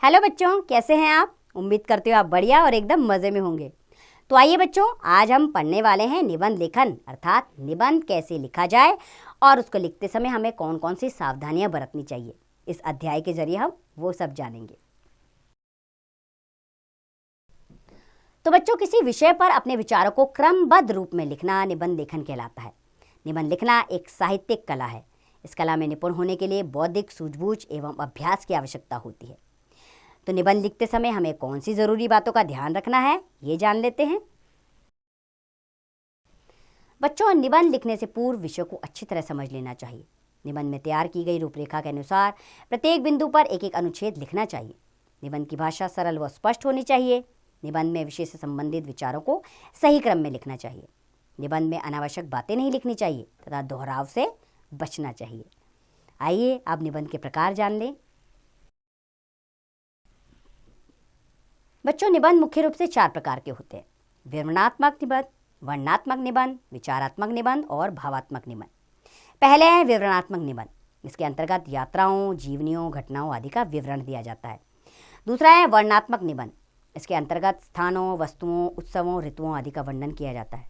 Hello बच्चों, कैसे हैं आप? उम्मीद करती हूँ आप बढ़िया और एकदम मज़े में होंगे। तो आइए बच्चों, आज हम पढ़ने वाले हैं निबंध लेखन, अर्थात निबंध कैसे लिखा जाए और उसको लिखते समय हमें कौन कौन सी सावधानियां बरतनी चाहिए। इस अध्याय के जरिए हम वो सब जानेंगे। तो बच्चों, किसी विषय पर अपने विचारों को क्रमबद्ध रूप में लिखना निबंध लेखन कहलाता है। निबंध लिखना एक साहित्यिक कला है। इस कला में निपुण होने के लिए बौद्धिक सूझबूझ एवं अभ्यास की आवश्यकता होती है। तो निबंध लिखते समय हमें कौन सी जरूरी बातों का ध्यान रखना है, ये जान लेते हैं। बच्चों, निबंध लिखने से पूर्व विषय को अच्छी तरह समझ लेना चाहिए। निबंध में तैयार की गई रूपरेखा के अनुसार प्रत्येक बिंदु पर एक एक अनुच्छेद लिखना चाहिए। निबंध की भाषा सरल व स्पष्ट होनी चाहिए। निबंध में विषय से संबंधित विचारों को सही क्रम में लिखना चाहिए। निबंध में अनावश्यक बातें नहीं लिखनी चाहिए तथा दोहराव से बचना चाहिए। आइए अब निबंध के प्रकार जान लें। बच्चों, निबंध मुख्य रूप से 4 प्रकार के होते हैं: विवरणात्मक निबंध, वर्णनात्मक निबंध, विचारात्मक निबंध और भावात्मक निबंध। पहले है विवरणात्मक निबंध। इसके अंतर्गत यात्राओं, जीवनियों, घटनाओं आदि का विवरण दिया जाता है। दूसरा है वर्णनात्मक निबंध। इसके अंतर्गत स्थानों, वस्तुओं, उत्सवों, ऋतुओं आदि का वर्णन किया जाता है।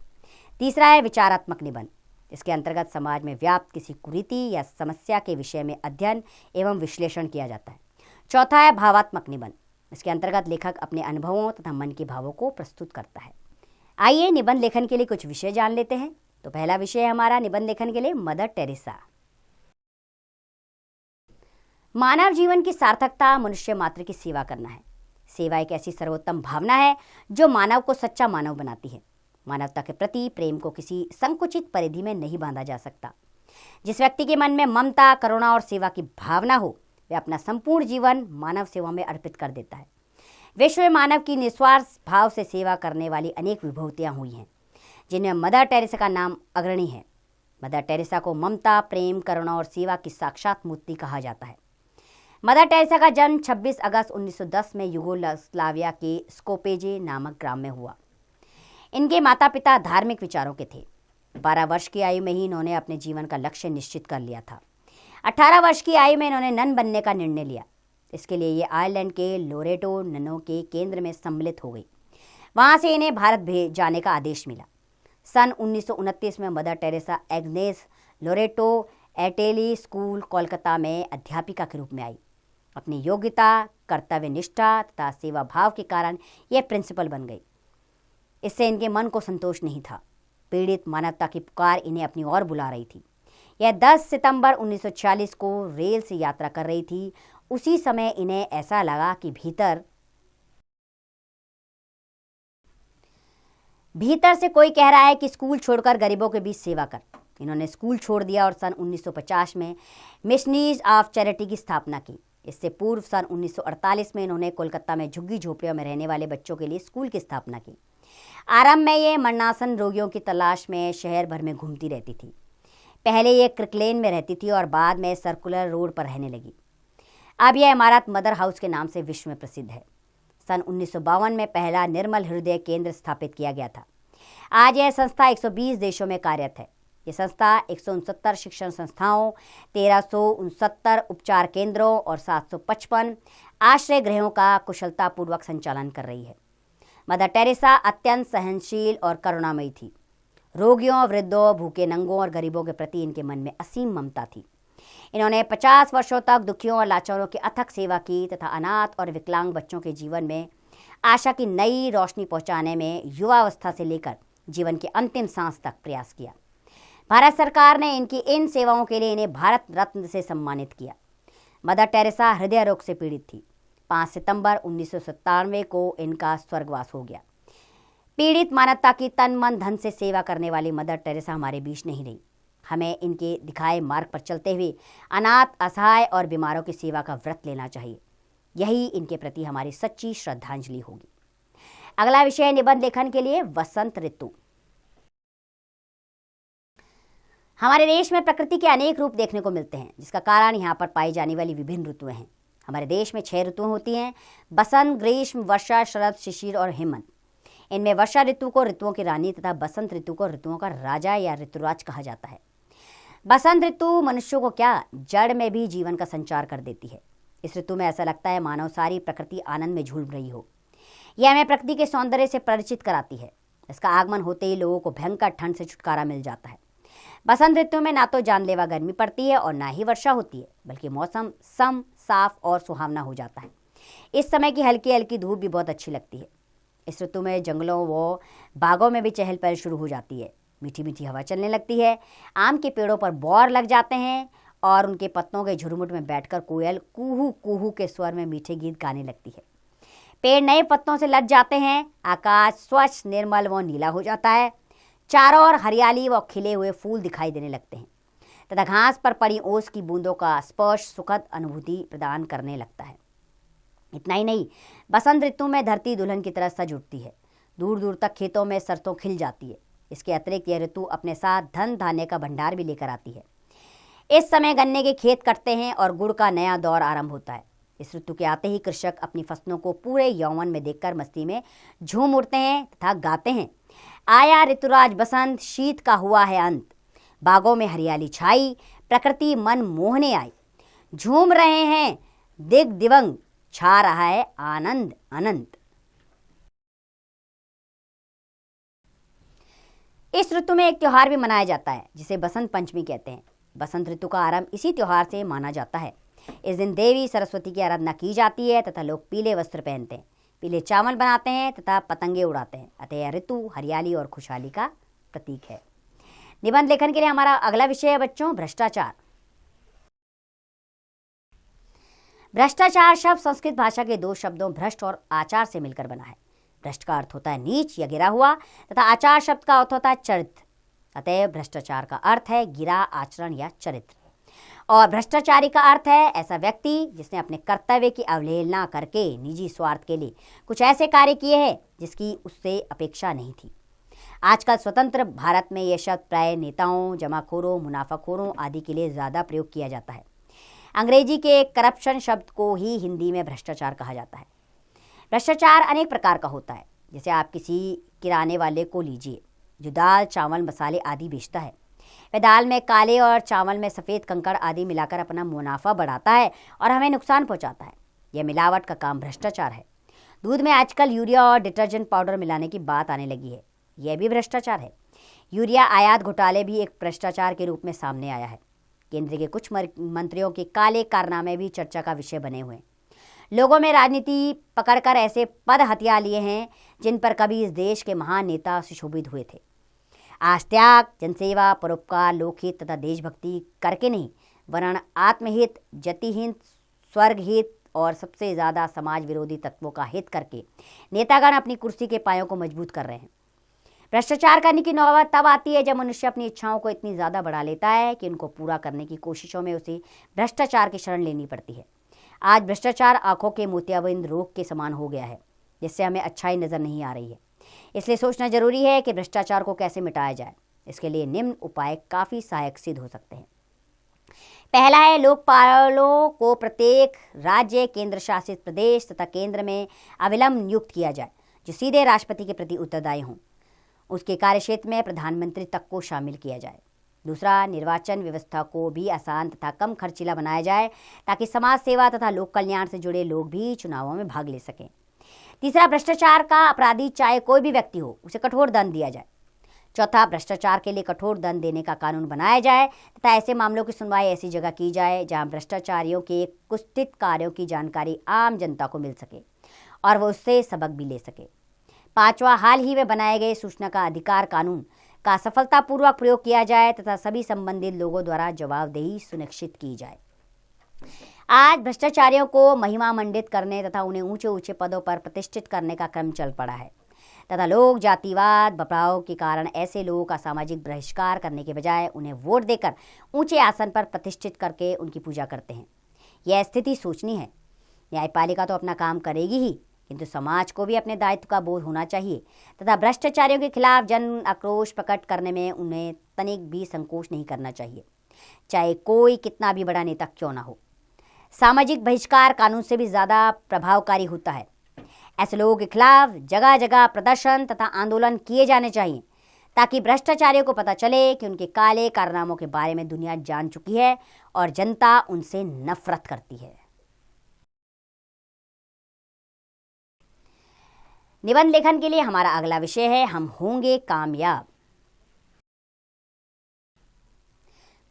तीसरा है विचारात्मक निबंध। इसके अंतर्गत समाज में व्याप्त किसी कुरीति या समस्या के विषय में अध्ययन एवं विश्लेषण किया जाता है। चौथा है भावात्मक निबंध। इसके अंतर्गत लेखक अपने अनुभवों तथा मन के भावों को प्रस्तुत करता है। आइए निबंध लेखन के लिए कुछ विषय जान लेते हैं। तो पहला विषय है हमारा निबंध लेखन के लिए मदर टेरेसा। मानव जीवन की सार्थकता मनुष्य मात्र की सेवा करना है। सेवा एक ऐसी सर्वोत्तम भावना है जो मानव को सच्चा मानव बनाती है। मानवता के प्रति प्रेम को किसी संकुचित परिधि में नहीं बांधा जा सकता। जिस व्यक्ति के मन में ममता, करुणा और सेवा की भावना हो, वे अपना संपूर्ण जीवन मानव सेवा में अर्पित कर देता है। विश्व में मानव की निस्वार्थ भाव से सेवा करने वाली अनेक विभूतियां हुई हैं, जिनमें मदर टेरेसा का नाम अग्रणी है। मदर टेरेसा को ममता, प्रेम, करुणा और सेवा की साक्षात मूर्ति कहा जाता है। मदर टेरेसा का जन्म 26 अगस्त 1910 में यूगोस्लाविया के स्कोपेजे नामक ग्राम में हुआ। इनके माता पिता धार्मिक विचारों के थे। 12 वर्ष की आयु में ही इन्होंने अपने जीवन का लक्ष्य निश्चित कर लिया था। 18 वर्ष की आयु में इन्होंने नन बनने का निर्णय लिया। इसके लिए ये आयरलैंड के लोरेटो ननों के केंद्र में सम्मिलित हो गई। वहां से इन्हें भारत भेज जाने का आदेश मिला। सन 1929 में mother Teresa Agnes Loreto Entally school Kolkata में अध्यापिका के रूप में आई। अपनी योग्यता, कर्तव्य निष्ठा तथा सेवा भाव के कारण यह प्रिंसिपल बन गई। इससे इनके मन को संतोष नहीं था। पीड़ित मानवता की पुकार इन्हें अपनी ओर बुला रही थी। यह 10 सितंबर 1940 को रेल से यात्रा कर रही थी। उसी समय इन्हें ऐसा लगा कि भीतर से कोई कह रहा है कि स्कूल छोड़कर गरीबों के बीच सेवा कर। इन्होंने स्कूल छोड़ दिया और सन 1950 में मिशनरीज ऑफ चैरिटी की स्थापना की। इससे पूर्व सन 1948 में इन्होंने कोलकाता में झुग्गी झोपड़ियों में रहने वाले बच्चों के लिए स्कूल की स्थापना की। आरंभ में ये मरणासन रोगियों की तलाश में शहर भर में घूमती रहती थी। पहले ये क्रिकलेन में रहती थी और बाद में सर्कुलर रोड पर रहने लगी। अब यह इमारत मदर हाउस के नाम से विश्व में प्रसिद्ध है। सन 1952 में पहला निर्मल हृदय केंद्र स्थापित किया गया था। आज यह संस्था 120 देशों में कार्यरत है। ये संस्था 169 शिक्षण संस्थाओं, 1369 उपचार केंद्रों और 755 आश्रय गृहों का कुशलतापूर्वक संचालन कर रही है। मदर टेरेसा अत्यंत सहनशील और करुणामयी थी। रोगियों, वृद्धों, भूखे नंगों और गरीबों के प्रति इनके मन में असीम ममता थी। इन्होंने 50 वर्षों तक दुखियों और लाचारों की अथक सेवा की तथा अनाथ और विकलांग बच्चों के जीवन में आशा की नई रोशनी पहुंचाने में युवावस्था से लेकर जीवन के अंतिम सांस तक प्रयास किया। भारत सरकार ने इनकी इन सेवाओं के लिए इन्हें भारत रत्न से सम्मानित किया। मदर टेरेसा हृदय रोग से पीड़ित थी। 5 सितंबर 1997 को इनका स्वर्गवास हो गया। पीड़ित मानवता की तन मन धन से सेवा करने वाली मदर टेरेसा हमारे बीच नहीं रही। हमें इनके दिखाए मार्ग पर चलते हुए अनाथ, असहाय और बीमारों की सेवा का व्रत लेना चाहिए। यही इनके प्रति हमारी सच्ची श्रद्धांजलि होगी। अगला विषय है निबंध लेखन के लिए वसंत ऋतु। हमारे देश में प्रकृति के अनेक रूप देखने को मिलते हैं, जिसका कारण यहाँ पर पाई जाने वाली विभिन्न ऋतुएं हैं। हमारे देश में 6 ऋतुएं होती हैं: बसंत, ग्रीष्म, वर्षा, शरद, शिशिर और हेमंत। इनमें वर्षा ऋतु को ऋतुओं की रानी तथा बसंत ऋतु को ऋतुओं का राजा या ऋतुराज कहा जाता है। बसंत ऋतु मनुष्यों को क्या, जड़ में भी जीवन का संचार कर देती है। इस ऋतु में ऐसा लगता है मानो सारी प्रकृति आनंद में झूम रही हो। यह हमें प्रकृति के सौंदर्य से परिचित कराती है। इसका आगमन होते ही लोगों को भयंकर ठंड से छुटकारा मिल जाता है। बसंत ऋतु में ना तो जानलेवा गर्मी पड़ती है और ना ही वर्षा होती है, बल्कि मौसम सम, साफ और सुहावना हो जाता है। इस समय की हल्की हल्की धूप भी बहुत अच्छी लगती है। इस ऋतु में जंगलों व बागों में भी चहल पहल शुरू हो जाती है। मीठी मीठी हवा चलने लगती है। आम के पेड़ों पर बौर लग जाते हैं और उनके पत्तों के झुरमुट में बैठकर कोयल कूहू कूहू के स्वर में मीठे गीत गाने लगती है। पेड़ नए पत्तों से लद जाते हैं। आकाश स्वच्छ, निर्मल व नीला हो जाता है। चारों ओर हरियाली व खिले हुए फूल दिखाई देने लगते हैं तथा घास पर पड़ी ओस की बूंदों का स्पर्श सुखद अनुभूति प्रदान करने लगता है। इतना ही नहीं, बसंत ऋतु में धरती दुल्हन की तरह सज उठती है। दूर दूर तक खेतों में सरसों खिल जाती है। इसके अतिरिक्त यह ऋतु अपने साथ धन धान्य का भंडार भी लेकर आती है। इस समय गन्ने के खेत कटते हैं और गुड़ का नया दौर आरंभ होता है। इस ऋतु के आते ही कृषक अपनी फसलों को पूरे यौवन में देखकर मस्ती में झूम उठते हैं तथा गाते हैं, आया ऋतुराज बसंत, शीत का हुआ है अंत। बागों में हरियाली छाई, प्रकृति मन मोहने आई। झूम रहे हैं दिग दिवंग, छा रहा है आनंद अनंत। इस ऋतु में एक त्योहार भी मनाया जाता है जिसे बसंत पंचमी कहते हैं। बसंत ऋतु का आरंभ इसी त्योहार से माना जाता है। इस दिन देवी सरस्वती की आराधना की जाती है तथा लोग पीले वस्त्र पहनते हैं, पीले चावल बनाते हैं तथा पतंगे उड़ाते हैं। अतः यह ऋतु हरियाली और खुशहाली का प्रतीक है। निबंध लेखन के लिए हमारा अगला विषय है बच्चों, भ्रष्टाचार। भ्रष्टाचार शब्द संस्कृत भाषा के दो शब्दों भ्रष्ट और आचार से मिलकर बना है। भ्रष्ट का अर्थ होता है नीच या गिरा हुआ तथा आचार शब्द का अर्थ होता है चरित्र। अतः भ्रष्टाचार का अर्थ है गिरा आचरण या चरित्र। और भ्रष्टाचारी का अर्थ है ऐसा व्यक्ति जिसने अपने कर्तव्य की अवहेलना करके निजी स्वार्थ के लिए कुछ ऐसे कार्य किए हैं जिसकी उससे अपेक्षा नहीं थी। आजकल स्वतंत्र भारत में यह शब्द प्राय नेताओं, जमाखोरों, मुनाफाखोरों आदि के लिए ज़्यादा प्रयोग किया जाता है। अंग्रेजी के करप्शन शब्द को ही हिंदी में भ्रष्टाचार कहा जाता है। भ्रष्टाचार अनेक प्रकार का होता है। जैसे आप किसी किराने वाले को लीजिए जो दाल, चावल, मसाले आदि बेचता है। वह दाल में काले और चावल में सफ़ेद कंकड़ आदि मिलाकर अपना मुनाफा बढ़ाता है और हमें नुकसान पहुंचाता है। यह मिलावट का काम भ्रष्टाचार है। दूध में आजकल यूरिया और डिटर्जेंट पाउडर मिलाने की बात आने लगी है। यह भी भ्रष्टाचार है। यूरिया आयात घोटाले भी एक भ्रष्टाचार के रूप में सामने आया है। केंद्र के कुछ मंत्रियों के काले कारनामे भी चर्चा का विषय बने हुए हैं। लोगों में राजनीति पकड़कर ऐसे पद हथिया लिए हैं जिन पर कभी इस देश के महान नेता सुशोभित हुए थे। आज त्याग, जनसेवा, परोपकार, लोकहित तथा देशभक्ति करके नहीं, वरन आत्महित, जतिहित, स्वर्गहित और सबसे ज़्यादा समाज विरोधी तत्वों का हित करके नेतागण अपनी कुर्सी के पायों को मजबूत कर रहे हैं। भ्रष्टाचार करने की नौबत तब आती है जब मनुष्य अपनी इच्छाओं को इतनी ज़्यादा बढ़ा लेता है कि उनको पूरा करने की कोशिशों में उसे भ्रष्टाचार की शरण लेनी पड़ती है। आज भ्रष्टाचार आंखों के मोतियाबिंद रोग के समान हो गया है, जिससे हमें अच्छाई नज़र नहीं आ रही है। इसलिए सोचना जरूरी है कि भ्रष्टाचार को कैसे मिटाया जाए। इसके लिए निम्न उपाय काफ़ी सहायक सिद्ध हो सकते हैं। पहला है, लोकपालों को प्रत्येक राज्य, केंद्र शासित प्रदेश तथा केंद्र में अविलंब नियुक्त किया जाए जो सीधे राष्ट्रपति के प्रति उत्तरदायी हों। उसके कार्यक्षेत्र में प्रधानमंत्री तक को शामिल किया जाए। दूसरा, निर्वाचन व्यवस्था को भी आसान तथा कम खर्चीला बनाया जाए ताकि समाज सेवा तथा लोक कल्याण से जुड़े लोग भी चुनावों में भाग ले सकें। तीसरा, भ्रष्टाचार का अपराधी चाहे कोई भी व्यक्ति हो, उसे कठोर दंड दिया जाए। चौथा, भ्रष्टाचार के लिए कठोर दंड देने का कानून बनाया जाए तथा ऐसे मामलों की सुनवाई ऐसी जगह की जाए जहां भ्रष्टाचारियों के कुत्सित कार्यों की जानकारी आम जनता को मिल सके और वो उससे सबक भी ले सके। पांचवा, हाल ही में बनाए गए सूचना का अधिकार कानून का सफलतापूर्वक प्रयोग किया जाए तथा सभी संबंधित लोगों द्वारा जवाबदेही सुनिश्चित की जाए। आज भ्रष्टाचारियों को महिमा मंडित करने तथा उन्हें ऊंचे ऊंचे पदों पर प्रतिष्ठित करने का क्रम चल पड़ा है तथा लोग जातिवाद बपराव के कारण ऐसे लोगों का सामाजिक बहिष्कार करने के बजाय उन्हें वोट देकर ऊंचे आसन पर प्रतिष्ठित करके उनकी पूजा करते हैं। यह स्थिति सोचनी है। न्यायपालिका तो अपना काम करेगी ही, किंतु समाज को भी अपने दायित्व का बोध होना चाहिए तथा भ्रष्टाचारियों के खिलाफ जन आक्रोश प्रकट करने में उन्हें तनिक भी संकोच नहीं करना चाहिए, चाहे कोई कितना भी बड़ा नेता क्यों ना हो। सामाजिक बहिष्कार कानून से भी ज़्यादा प्रभावकारी होता है। ऐसे लोगों के खिलाफ जगह जगह प्रदर्शन तथा आंदोलन किए जाने चाहिए ताकि भ्रष्टाचारियों को पता चले कि उनके काले कारनामों के बारे में दुनिया जान चुकी है और जनता उनसे नफरत करती है। निबंध लेखन के लिए हमारा अगला विषय है हम होंगे कामयाब।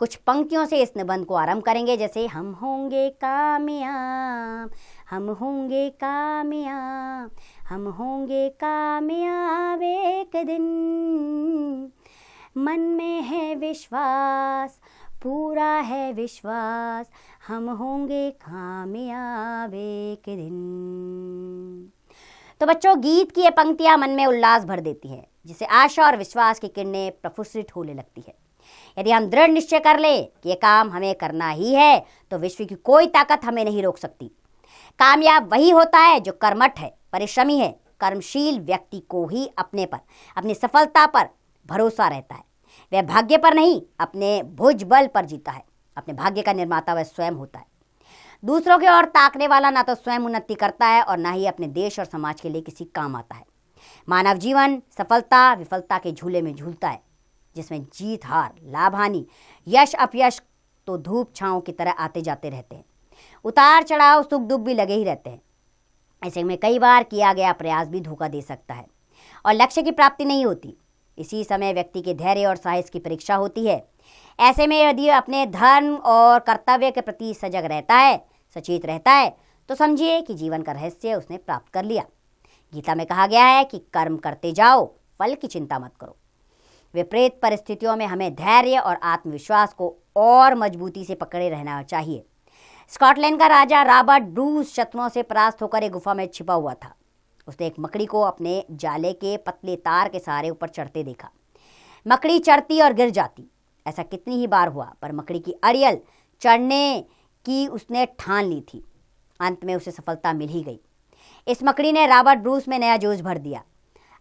कुछ पंक्तियों से इस निबंध को आरंभ करेंगे, जैसे हम होंगे कामयाब, हम होंगे कामयाब, हम होंगे कामयाब एक दिन, मन में है विश्वास, पूरा है विश्वास, हम होंगे कामयाब एक दिन। तो बच्चों, गीत की ये पंक्तियां मन में उल्लास भर देती हैं, जिसे आशा और विश्वास की किरणें प्रफुल्लित होने लगती है। यदि हम दृढ़ निश्चय कर ले कि ये काम हमें करना ही है, तो विश्व की कोई ताकत हमें नहीं रोक सकती। कामयाब वही होता है जो कर्मठ है, परिश्रमी है। कर्मशील व्यक्ति को ही अपने पर, अपनी सफलता पर भरोसा रहता है। वह भाग्य पर नहीं, अपने भुजबल पर जीता है। अपने भाग्य का निर्माता वह स्वयं होता है। दूसरों की ओर ताकने वाला ना तो स्वयं उन्नति करता है और ना ही अपने देश और समाज के लिए किसी काम आता है। मानव जीवन सफलता विफलता के झूले में झूलता है, जिसमें जीत हार, लाभ हानि, यश अपयश तो धूप छांव की तरह आते जाते रहते हैं। उतार चढ़ाव, सुख दुख भी लगे ही रहते हैं। ऐसे में कई बार किया गया प्रयास भी धोखा दे सकता है और लक्ष्य की प्राप्ति नहीं होती। इसी समय व्यक्ति के धैर्य और साहस की परीक्षा होती है। ऐसे में यदि अपने धर्म और कर्तव्य के प्रति सजग रहता है, सचेत रहता है, तो समझिए कि जीवन का रहस्य उसने प्राप्त कर लिया। गीता में कहा गया है कि कर्म करते जाओ, फल की चिंता मत करो। विपरीत परिस्थितियों में हमें धैर्य और आत्मविश्वास को और मजबूती से पकड़े रहना चाहिए। स्कॉटलैंड का राजा रॉबर्ट ब्रूस शत्रुओं से परास्त होकर एक गुफा में छिपा हुआ था। उसने एक मकड़ी को अपने जाले के पतले तार के सहारे ऊपर चढ़ते देखा। मकड़ी चढ़ती और गिर जाती। ऐसा कितनी ही बार हुआ, पर मकड़ी की अड़ियल चढ़ने की उसने ठान ली थी। अंत में उसे सफलता मिल ही गई। इस मकड़ी ने रॉबर्ट ब्रूस में नया जोश भर दिया,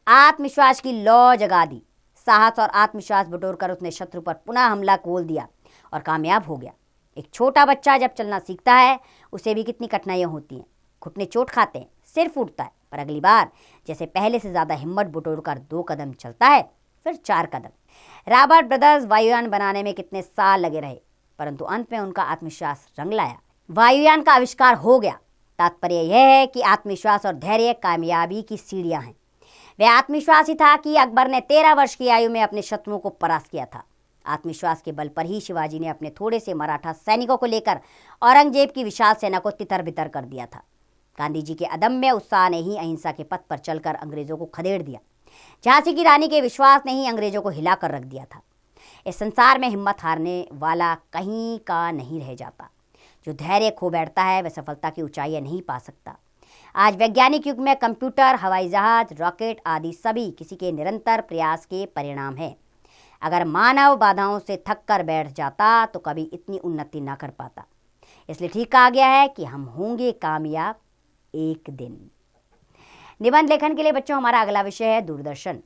आत्मविश्वास की लौ जगा दी। साहस और आत्मविश्वास बटोरकर उसने शत्रु पर पुनः हमला खोल दिया और कामयाब हो गया। एक छोटा बच्चा जब चलना सीखता है, उसे भी कितनी कठिनाइयां होती हैं। घुटने चोट खाते हैं, सिर फूटता है, पर अगली बार जैसे पहले से ज्यादा हिम्मत बटोरकर 2 कदम चलता है, फिर 4 कदम। रॉबर्ट ब्रदर्स वायुयान बनाने में कितने साल लगे रहे, परंतु अंत में उनका आत्मविश्वास रंग लाया। वायुयान का आविष्कार हो गया। तात्पर्य यह है कि आत्मविश्वास और धैर्य कामयाबी की सीढ़ियां हैं। वह आत्मविश्वास ही था कि अकबर ने 13 वर्ष की आयु में अपने शत्रुओं को परास्त किया था। आत्मविश्वास के बल पर ही शिवाजी ने अपने थोड़े से मराठा सैनिकों को लेकर औरंगजेब की विशाल सेना को तितर बितर कर दिया था। गांधी जी के अदम्य उत्साह ने ही अहिंसा के पथ पर चलकर अंग्रेजों को खदेड़ दिया। झांसी की रानी के विश्वास ने ही अंग्रेजों को हिलाकर रख दिया था। इस संसार में हिम्मत हारने वाला कहीं का नहीं रह जाता। जो धैर्य खो बैठता है वह सफलता की ऊंचाइयां नहीं पा सकता। आज वैज्ञानिक युग में कंप्यूटर, हवाई जहाज, रॉकेट आदि सभी किसी के निरंतर प्रयास के परिणाम है। अगर मानव बाधाओं से थक कर बैठ जाता तो कभी इतनी उन्नति ना कर पाता। इसलिए ठीक कहा गया है कि हम होंगे कामयाब एक दिन। निबंध लेखन के लिए बच्चों हमारा अगला विषय है दूरदर्शन।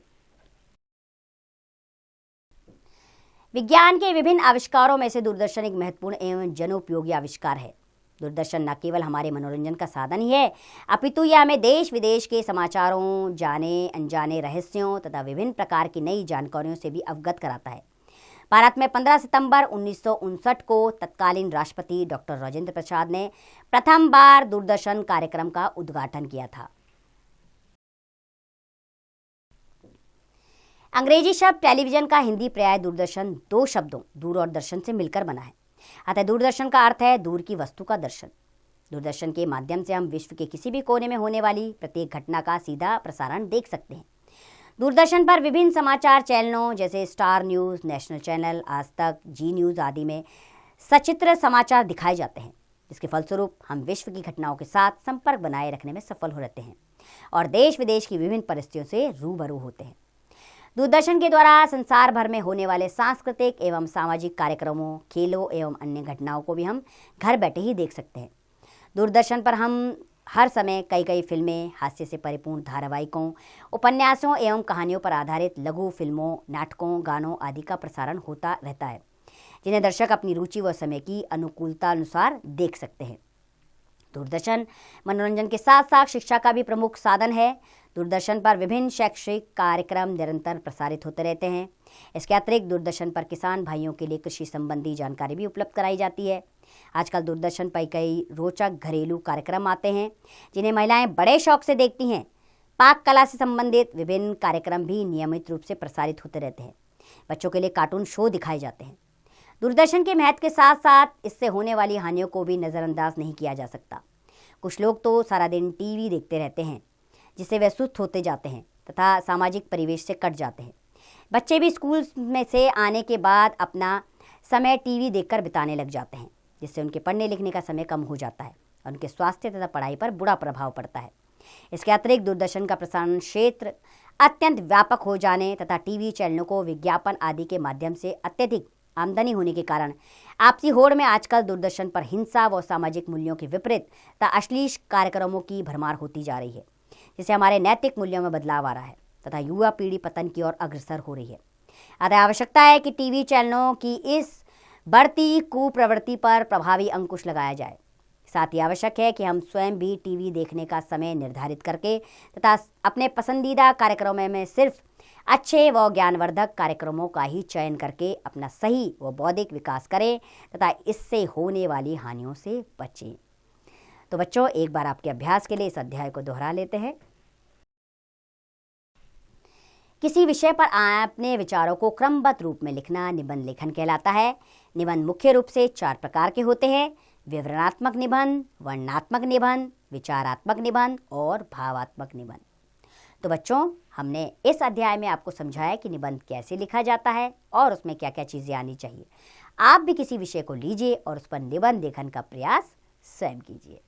विज्ञान के विभिन्न आविष्कारों में से दूरदर्शन एक महत्वपूर्ण एवं जनोपयोगी आविष्कार है। दूरदर्शन न केवल हमारे मनोरंजन का साधन ही है, अपितु यह हमें देश विदेश के समाचारों, जाने अनजाने रहस्यों तथा विभिन्न प्रकार की नई जानकारियों से भी अवगत कराता है। भारत में 15 सितंबर 1959 को तत्कालीन राष्ट्रपति डॉक्टर राजेंद्र प्रसाद ने प्रथम बार दूरदर्शन कार्यक्रम का उद्घाटन किया था। अंग्रेजी शब्द टेलीविजन का हिंदी पर्याय दूरदर्शन 2 शब्दों दूर और दर्शन से मिलकर बना है। अतः दूरदर्शन का अर्थ है दूर की वस्तु का दर्शन। दूरदर्शन के माध्यम से हम विश्व के किसी भी कोने में होने वाली प्रत्येक घटना का सीधा प्रसारण देख सकते हैं। दूरदर्शन पर विभिन्न समाचार चैनलों जैसे स्टार न्यूज़, नेशनल चैनल, आज तक, जी न्यूज़ आदि में सचित्र समाचार दिखाए जाते हैं, जिसके फलस्वरूप हम विश्व की घटनाओं के साथ संपर्क बनाए रखने में सफल हो रहते हैं और देश विदेश की विभिन्न परिस्थितियों से रूबरू होते हैं। दूरदर्शन के द्वारा संसार भर में होने वाले सांस्कृतिक एवं सामाजिक कार्यक्रमों, खेलों एवं अन्य घटनाओं को भी हम घर बैठे ही देख सकते हैं। दूरदर्शन पर हम हर समय कई फिल्में, हास्य से परिपूर्ण धारावाहिकों, उपन्यासों एवं कहानियों पर आधारित लघु फिल्मों, नाटकों, गानों आदि का प्रसारण होता रहता है, जिन्हें दर्शक अपनी रुचि व समय की अनुकूलता अनुसार देख सकते हैं। दूरदर्शन मनोरंजन के साथ साथ शिक्षा का भी प्रमुख साधन है। दूरदर्शन पर विभिन्न शैक्षिक कार्यक्रम निरंतर प्रसारित होते रहते हैं। इसके अतिरिक्त दूरदर्शन पर किसान भाइयों के लिए कृषि संबंधी जानकारी भी उपलब्ध कराई जाती है। आजकल दूरदर्शन पर कई रोचक घरेलू कार्यक्रम आते हैं, जिन्हें महिलाएं बड़े शौक से देखती हैं। पाक कला से संबंधित विभिन्न कार्यक्रम भी नियमित रूप से प्रसारित होते रहते हैं। बच्चों के लिए कार्टून शो दिखाए जाते हैं। दूरदर्शन के महत्व के साथ साथ इससे होने वाली हानियों को भी नज़रअंदाज नहीं किया जा सकता। कुछ लोग तो सारा दिन टीवी देखते रहते हैं, जिससे वे सुस्त होते जाते हैं तथा सामाजिक परिवेश से कट जाते हैं। बच्चे भी स्कूल में से आने के बाद अपना समय टीवी देखकर बिताने लग जाते हैं, जिससे उनके पढ़ने लिखने का समय कम हो जाता है और उनके स्वास्थ्य तथा पढ़ाई पर बुरा प्रभाव पड़ता है। इसके अतिरिक्त दूरदर्शन का प्रसारण क्षेत्र अत्यंत व्यापक हो जाने तथा टीवी चैनलों को विज्ञापन आदि के माध्यम से अत्यधिक आमदनी होने के कारण आपसी होड़ में आजकल दूरदर्शन पर हिंसा व सामाजिक मूल्यों के विपरीत तथा अश्लील कार्यक्रमों की भरमार होती जा रही है, जिससे हमारे नैतिक मूल्यों में बदलाव आ रहा है तथा युवा पीढ़ी पतन की ओर अग्रसर हो रही है। अतः आवश्यकता है कि टीवी चैनलों की इस बढ़ती कुप्रवृत्ति पर प्रभावी अंकुश लगाया जाए। साथ ही आवश्यक है कि हम स्वयं भी टीवी देखने का समय निर्धारित करके तथा अपने पसंदीदा कार्यक्रमों में सिर्फ अच्छे व ज्ञानवर्धक कार्यक्रमों का ही चयन करके अपना सही व बौद्धिक विकास करें तथा इससे होने वाली हानियों से बचें। तो बच्चों, एक बार आपके अभ्यास के लिए इस अध्याय को दोहरा लेते हैं। किसी विषय पर अपने विचारों को क्रमबद्ध रूप में लिखना निबंध लेखन कहलाता है। निबंध मुख्य रूप से 4 प्रकार के होते हैं: विवरणात्मक निबंध, वर्णनात्मक निबंध, विचारात्मक निबंध और भावात्मक निबंध। तो बच्चों, हमने इस अध्याय में आपको समझाया कि निबंध कैसे लिखा जाता है और उसमें क्या क्या चीज़ें आनी चाहिए। आप भी किसी विषय को लीजिए और उस पर निबंध लेखन का प्रयास स्वयं कीजिए।